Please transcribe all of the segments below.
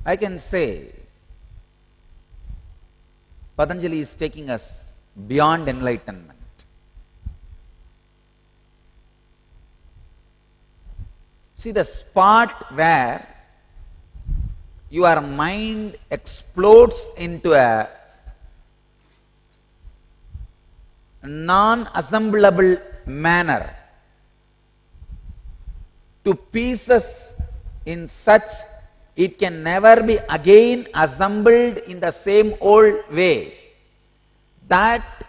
I can say Patanjali is taking us beyond enlightenment. See, the spot where your mind explodes into a non-assemblable manner to pieces in such it can never be again assembled in the same old way. That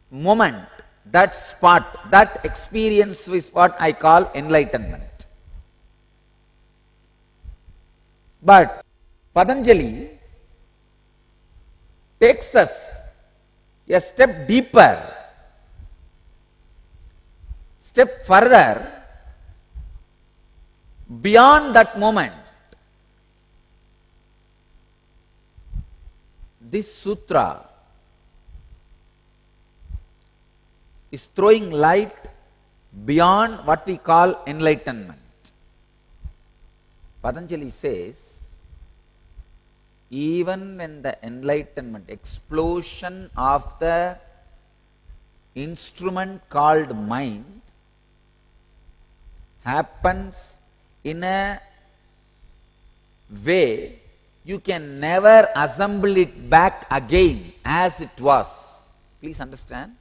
moment, that spot, that experience is what I call enlightenment. But Patanjali takes us a step deeper, step further, beyond that moment. This sutra is throwing light beyond what we call enlightenment. Patanjali says, even when the enlightenment, explosion of the instrument called mind happens in a way you can never assemble it back again as it was. Please understand.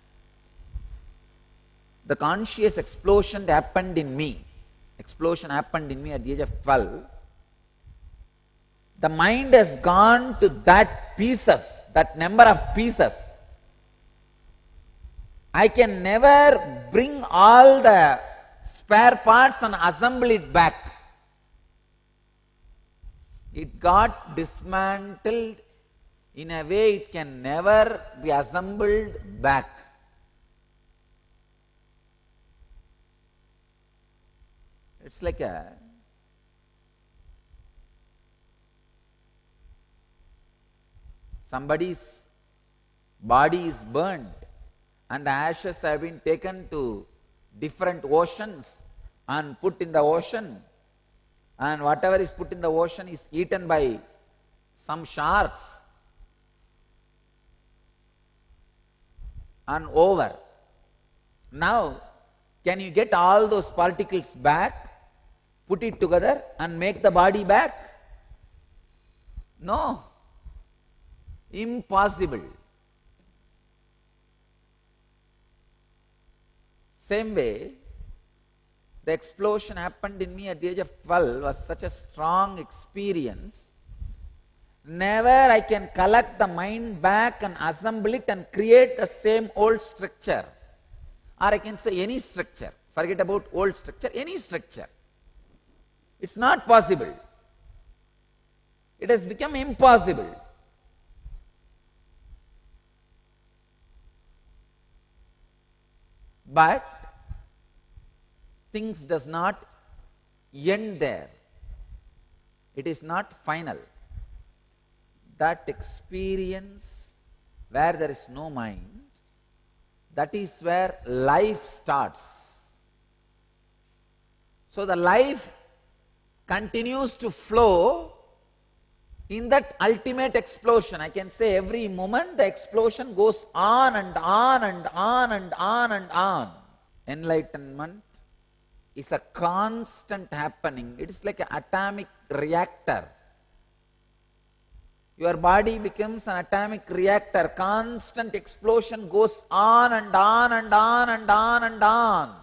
The conscious explosion happened in me. Explosion happened in me at the age of 12. The mind has gone to that pieces, that number of pieces. I can never bring all the spare parts and assemble it back. It got dismantled in a way it can never be assembled back. It's like somebody's body is burnt and the ashes have been taken to different oceans and put in the ocean, and whatever is put in the ocean is eaten by some sharks and over. Now, can you get all those particles back, put it together and make the body back? No. Impossible. Same way, the explosion happened in me at the age of 12 was such a strong experience. Never I can collect the mind back and assemble it and create the same old structure. Or I can say any structure. Forget about old structure, any structure. It's not possible. It has become impossible. But things does not end there. It is not final. That experience where there is no mind, that is where life starts. So the life continues to flow in that ultimate explosion. I can say every moment the explosion goes on and on and on and on and on. Enlightenment is a constant happening. It is like an atomic reactor. Your body becomes an atomic reactor. Constant explosion goes on and on and on and on and on.